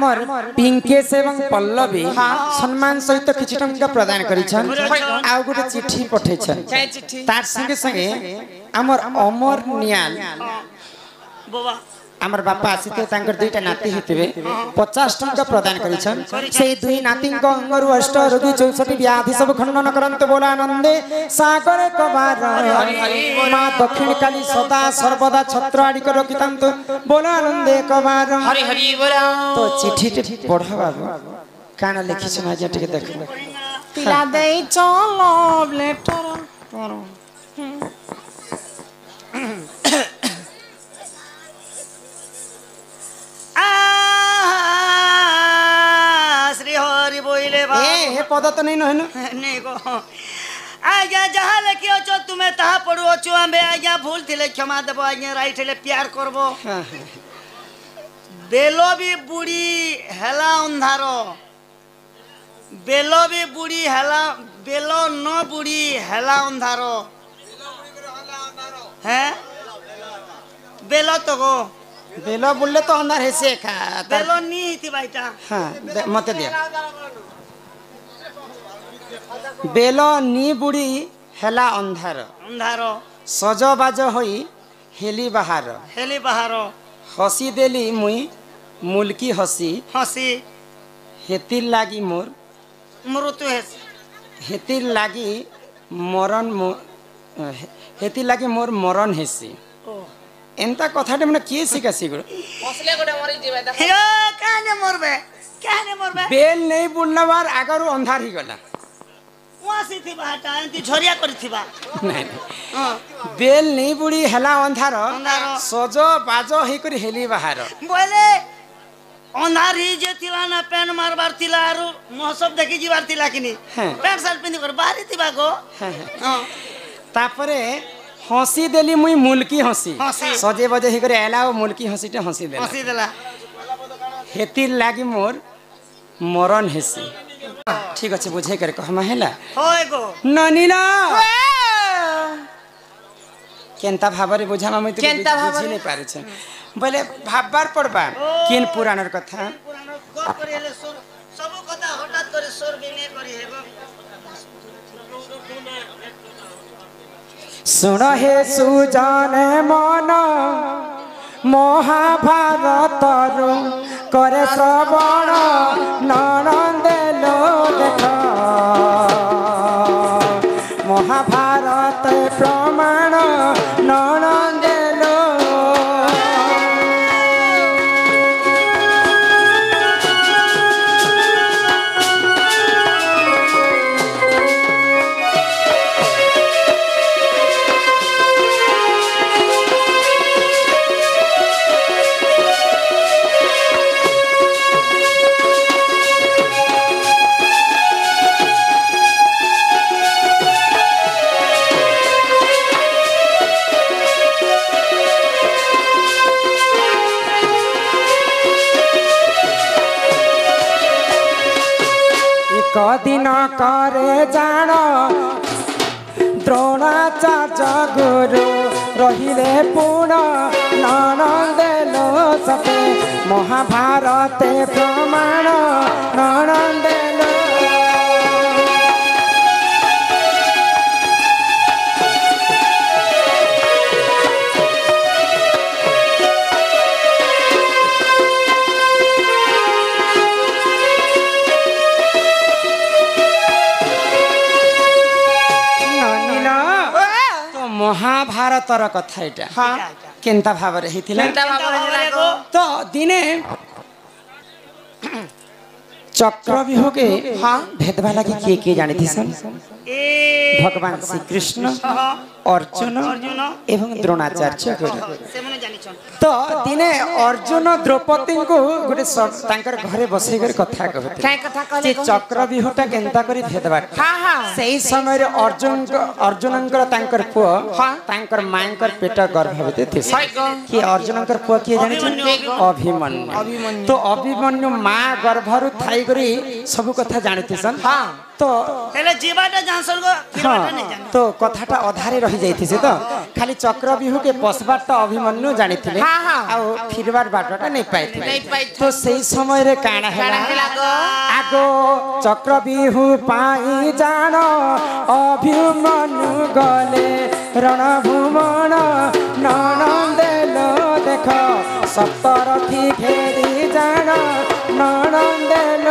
आमर पिंकेश एवं पल्लवी सम्मान सहित किछि टंका प्रदान करिछन आ गुटे चिट्ठी पठैछन तार संगे संगे आमर अमर नियाल बाबा आमर बापा आसीते तांकर दुईटा नाती हेतिबे 50 टंका प्रदान करिछन से दुई नाती को अंगरु अष्ट रोगी 64 व्याधि सब खंडन करंत बोला आनंदे सागर कबार मां दक्षिण काली सदा सर्वदा छत्र आडि कर रखितंत बोला आनंदे कबार हरि हरि बोला तो चिट्ठी पढ़ा बाबू काना लिखिछन आज टिके देख पिला देई चलो लेटर श्री हरि बोइले ए पद तो नहीं नहनु नहीं को आज्ञा जहाँ लेखि अछो तुमे ताहा पढ़ु अछु आमे आज्ञा भूल थिले क्षमा देबो आज्ञा राइट हेले प्यार करबो बेलो भी बुढ़ी हेला अंधारो बेलो भी बुढ़ी हेला बेलो न बुढ़ी हेला अंधारो हैं बेलो तो गो बेलो बोलले तो अंधार हेसे खा बेलो नी थी बाईटा हां मते दे बेलो नी बुढ़ी हेला अंधार अंधारो सजबाज होई हेली बाहर हसी देली मुई मुल्की हसी हसी हेतिर लागी मोर मृत्यु हेतिर लागी मरण हेतिर लागी मोर मरण हेसी एंता कथाटे मन किए सिकासी गुड़ हसले गोटे मरि जिबे देख यो काने मरबे बेल नहीं बुलना बार आगरु अंधार ही गला वासी थी बाटा एंती झरिया करी थिबा नहीं बेल नहीं बुड़ी हेला अंधार सजो बाजो हे करी हेली बाहर बोले अंधार ही जे थिला ना पेन मारबार थिला आरो मौसम देखि जीवार थिला किनी पेन शर्ट पिंदी कर बाहरी थिबा गो तापरे हसी देली मुई मुल्की हसी सजे बजे हे करे एला मुल्की हसीटे हसी देला हेतिर लागी मोर मरण हेसी ठीक अच्छे बुझे कर कहमा हैला होय गो ननीला केनता भाबरे बुझामा मैं तो बुझी नहीं पारे छ बोले भाबबार पड़बा केन पुराणर कथा पुराणर करेले सब कथा हठात करे सोर बिने करी हेबो सुन हे सुजान मन महाभारत करे श्रवण ननंदे लो देख महाभारत प्रमाण ननंदे लो कदिन करे जान द्रोणाचार्य गुरु रहिले पूर्ण ननंदे लो सते महाभारते प्रमाण ननंदे लो महाभारतर कथा एटा केनता भाबरे हेतिला तो दिने चक्रव्यूह के भेदवा लगी किए जानी थी सन भगवान श्री कृष्ण अर्जुन एवं द्रोणाचार्य तो दिने अर्जुन द्रौपदी को गोटे घरे बसई कर कथा कहते चक्रव्यूहटा केनता करी भेदवा सही समय रे अर्जुनंकर तांकर पुआ तांकर मांकर पेट गर्भवती थी कि अर्जुनंकर पुआ किए जानी अभिमन्यु तो अभिमन्यु माँ गर्भरु थाई करी सब कथा जानी सन তো ହେଲେ ଯିବାଟା ଜାଣସନ୍ ଗୋ ଫିରବାଟା ହଁ ନାଇଁ ଜାଣି ତ କଥାଟା ଅଧାରେ ରହିଯାଇଥିছে ତ ଖାଲି ଚକ୍ରବ୍ୟୁହକେ ପଶବାରଟା ଅଭିମନ୍ୟୁ ଜାଣିଥିଲେ ହଁ, ହଁ। ଆଉ ଫିରବାର ବାଟଟା ନେଇ ପାଇଥିଲେ ନେଇ ପାଇଥିଲେ। ତ ସେଇ ସମୟରେ କାଣା ହେଲା ହେଲା ଗୋ? ଆଗ ଚକ୍ରବ୍ୟୁହୁ ପାଇଁ ଜାଣ ଅଭିମନ୍ୟୁ ଗଲେ ରଣଭୂମଣ ନଣନ୍ଦେଲ ଦେଖ ସପ୍ତରଥୀ ଘେରି ଜାଣ ନଣନ୍ଦେଲ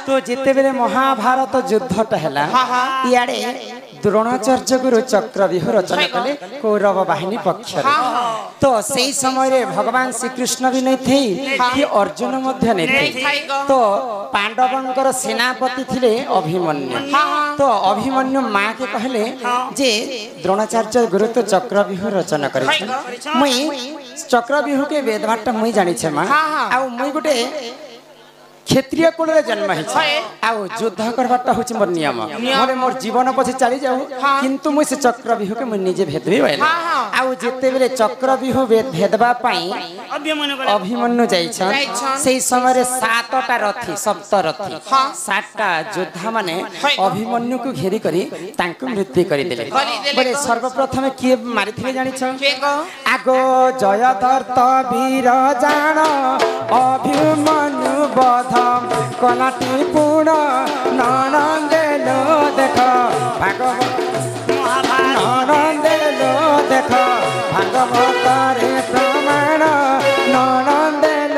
তো যেতেবেলে মহাভারত যুদ্ধটা হেলা ইয়াড়ে দ্রোণাচার্য গুরু চক্রব্যূহ রচনা কলে কৌরব বাহিনী পক্ষরে তো সেই সময়ে ভগবান শ্রীকৃষ্ণ বি নেই থেই কি অর্জুন মধ্য নেই থেই তো পাণ্ডবঙ্কর সেনাপতি থিলে অভিমন্যু তো অভিমন্যু মা কে কহলে যে দ্রোণাচার্য গুরু তো চক্রব্যূহ রচনা করেছেন মুই চক্রব্যূহ কে বেদভাটটা মুই জানিছে মা আউ মুই গোটে ক্ষেত্রীয় কোণরে জন্ম হয়েছে আউ যুদ্ধ করবারটা হচ্ছে মোর নিয়ম মোরে মোর জীবন পছে চালি যাও কিন্তু মুই সে চক্রব্যূহকে মুই নিজে ভেদবি পাইলি আউ যেতেবেলে চক্রব্যূহ ভেদবা পাই অভিমন্যু যাইছন সেই সময়ে 7টা রথী সপ্তরথী 7টা যোদ্ধা মানে অভিমন্যুকে ঘেরি করি তাঙ্কু মৃত্যু করে দেলে বলে সর্বপ্রথমে কি মারিথিলে জানিছ আগ জয়দর্ত বীর জাণ অভিমন্যু বধ কলাটি পুণ ননন্দেল দেখ ভাগবত ননন্দেল দেখ ভাগবতরে প্রমাণ ননন্দেল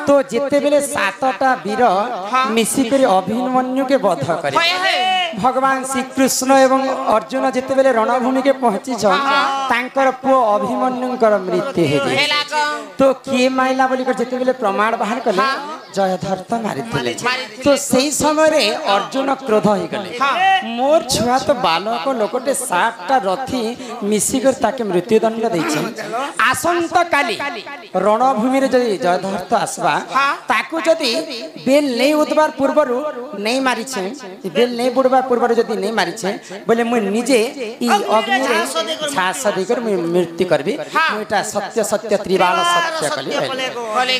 তো যেতেবেলে 7টা বীর মিশিকরি অভিমন্যুকে বধ করে ভগবান শ্রীকৃষ্ণ এবং অর্জুন যেতেবেলে রণভূমিকে পৌঁছিছন তাঙ্কর পুଅ অভিমন্যুঙ্কর মৃত্যু হয়ে তো কিয়ে মাইলা বলি যেতেবেলে প্রমাণ বাহার কলে জয়ধর্ত মারিଥିଲେ তো সেই সময়ে অর্জুন ক্রোধ হয়ে গলে মোর ছুয়া তো বালক লোকটে 7টা রথী মিশিকরি তাকে মৃত্যুদণ্ড দিয়েছেন আসন্ত কালি রণভূমিরে যদি জয়ধর্ত আসবা তাকু যদি বেল নেই উঠবার পূর্বরু নেই মারিছে বেল নেই বুড়বার পূর্বরু যদি নেই মারিছে বলে মুই নিজে ই অগ্নিরে ঝাস দেইকর মুই মৃত্যু করবি মুইটা সত্য সত্য ত্রিবাল সত্য কলি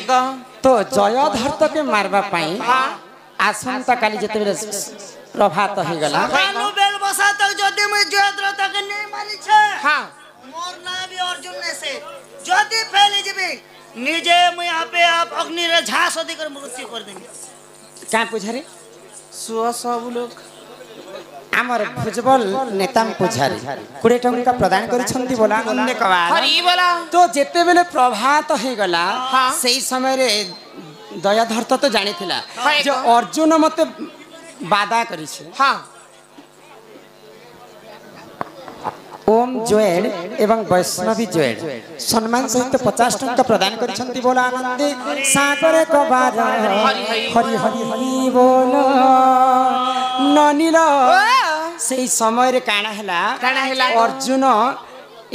তো জয়ধর্তকে মারবা পাই আসন্তা কালি যেতেবেলে প্রভাত হয়ে গলা বেল বসা তক যদি মুই জয়দ্রতকে নেই মারিছে মোর না বি অর্জুন নেছে যদি ফেলি যাবে নিজে মুই আপে আপ অগ্নিরে ঝাস দেইকর মৃত্যু করে দেবি কাঁ পুঝারি सुआ सब लोग আমার ভুজবল নেতাম পুঝারি 20 টଙ୍କା প্রদান করিছন্তি বলা অনেক বার हरी बोला তো যেতেবেলে প্রভাত হয়ে গলা সেই সময়ে দয়াধর্ত তো জানিছিলা যে অর্জুন মতে বাধা করিছে हाँ ओम जोएड एवं वैष्णवी जोएड सम्मान सहित 50 टଙ୍କା प्रदान करिसंती बोला आनंदे सागरे कबार हरि हरि हरि बोल ननिल सेई समय रे काना काना हला हला? अर्जुन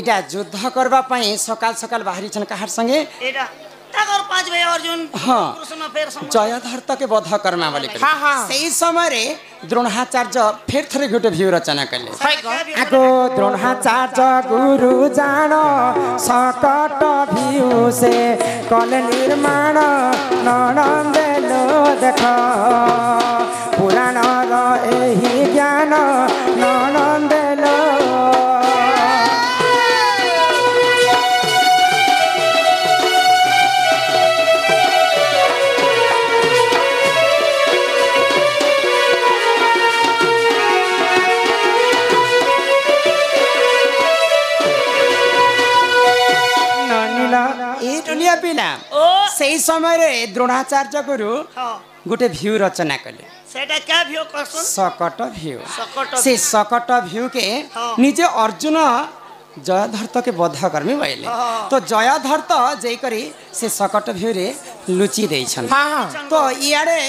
इटा युद्ध करबा पई सकाल सकाल बाहरी छन कहार संगे एटा ताकर 5 भाई अर्जुन हाँ। कृष्ण फेर सम जयधर्त के बध कर्मा बोली हाँ, हाँ। सेई समय रे द्रोणाचार्य फेर थरे गुटे व्यू रचना कले हाय गो आगो द्रोणाचार्य गुरु जान सकट भिउ से कल निर्माण ननंदेलो देख पुराण र एही ज्ञान ननंदेलो मिलिला ओ सेई समय रे द्रोणाचार्य गुरु हाँ गोटे भ्यू रचना कले सेटा क्या भी करसन सकट भ्यू सकट से सकट भ्यू के हाँ। निजे अर्जुन जयधर्त के बध कर्मी बैले हाँ। तो जयधर्त जैकरी से सकट भ्यू रे लुचि देइछन तो इयाडे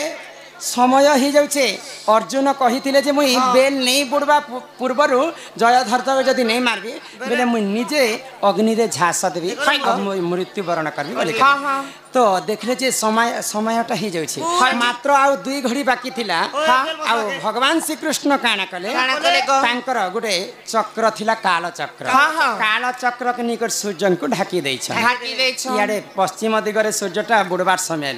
समय हो जाउछे अर्जुन कहिथिले जे मुई बेल नहीं बुड़वा पूर्वरु जयधर्त जदि नहीं मारबी बेले मुई निजे अग्नि रे झास देबी अब मुई मृत्यु वरण करबी बोले तो देखले जे समयटा हो जाउछे मात्र आउ 2 घड़ी बाकी थिला आउ भगवान श्री कृष्ण काना कले तांकर गुटे चक्र थिला काल चक्र के निकट सूर्य को ढाकी दैछ इयाडे पश्चिम दिगरे सूर्यटा बुड़बार समय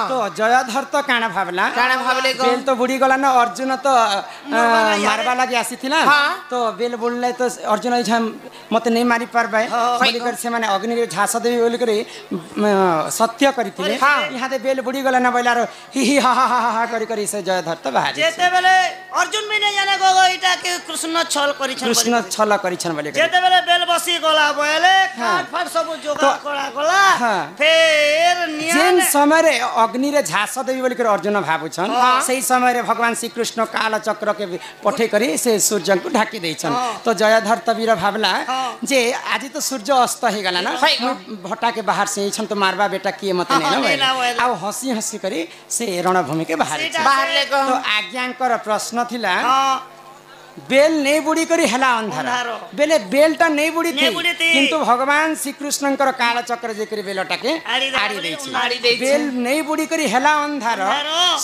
तो जयधर्त काना भाबला बेल तो बुड़ी गला ना अर्जुन तो मारवा लगी आसीथिला तो बेल बुड़ले तो अर्जुन मते नहीं मारी पारबे बोलिकर से माने अग्नि रे झास देबी बोलिकर सत्य करिथिले यहाँ दे बेल बुड़ी गला ना बोलार ही हा हा हा करी से जयधर्त बाहर जेते बेले अर्जुन भी नहीं जाने गो इटा के कृष्ण छल करिछन कृष्ण छल करिछन बोले जेते बेले बेल बसी गला बोले काट फाट सब जोगाड़ करा गला फेर जेन समय रे अग्नि रे झास देबी बोलिकर अर्जुन भाबुछन सही समय रे भगवान श्री कृष्ण काल चक्र के पठे करी से सूर्य को ढाकी देइछन तो जयधर्त वीर भाबला जे आज तो सूर्य अस्त हे गला ना भट्टा के बाहर से छन तो मारबा बेटा किए मते नै ना आ हसी हसी करी से रणभूमि के बाहर तो आज्ञाकर प्रश्न थिला बेल नहीं बुड़ी करी हेला अंधार बेले बेलटा नहीं बुड़ी थी किंतु भगवान श्री कृष्णकर काल चक्र जे करी बेलटा के आड़ी देछि बेल नहीं बुड़ी करी हेला अंधार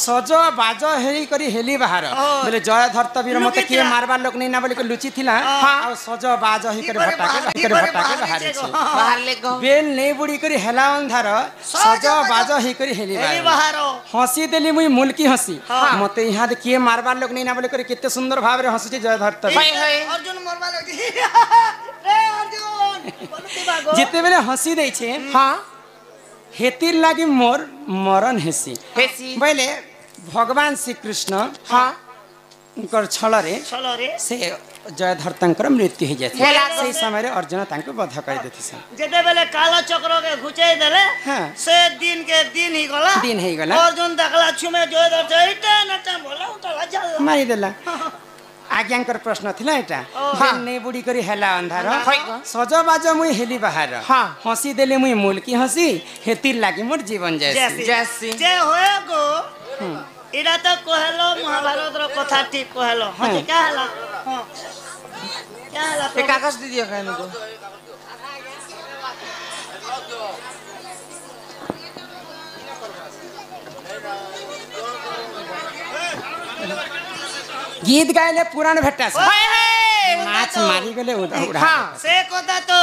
सज बाज हेई करी हेली बाहर बेले जयधर्त वीर मते के मारबा लोक नहीं ना बोली के लुचि थिला आ सज बाज हेई करी भट्टा के बाहर ले बेल नहीं बुड़ी करी हेला अंधार सज बाज हेई करी हेली बाहर हंसी देली मुई मुलकी हंसी मते यहां दे के मारबा लोक नहीं ना बोली करे केते सुंदर भाव रे हंसी जयधर्त अर्जुन मरवा लगी रे अर्जुन जिते बेले हंसी दै छे हां हेतिर लागी मोर मरण हेसी बोले भगवान श्री कृष्ण हां उनकर छल रे से जयधर्तंकर मृत्यु हो जाथे सही समय रे अर्जुन तांको बध कर देथिस जेते बेले काला चक्र के घुचाई देले से दिन के दिन ही गला अर्जुन देखला छुमे जयधर्त इटा नटा बोला उठला जाला मारी देला आज्ञाकर प्रश्न थिला एटा बेल नहीं बुड़ी करी हेला अंधार सज बाज मुई हेली बाहर हंसी देले मुई मुलकी हंसी हेतिर लागी मोर जीवन जैसी जे होए गो इडा तो कहलो महाभारत रो कथा ठीक कहलो हते का हला क्या हला ए कागज दे दियो कहने को गीत गाइले पुराण भेटा माछ मारी गेले उड़ा से कथा तो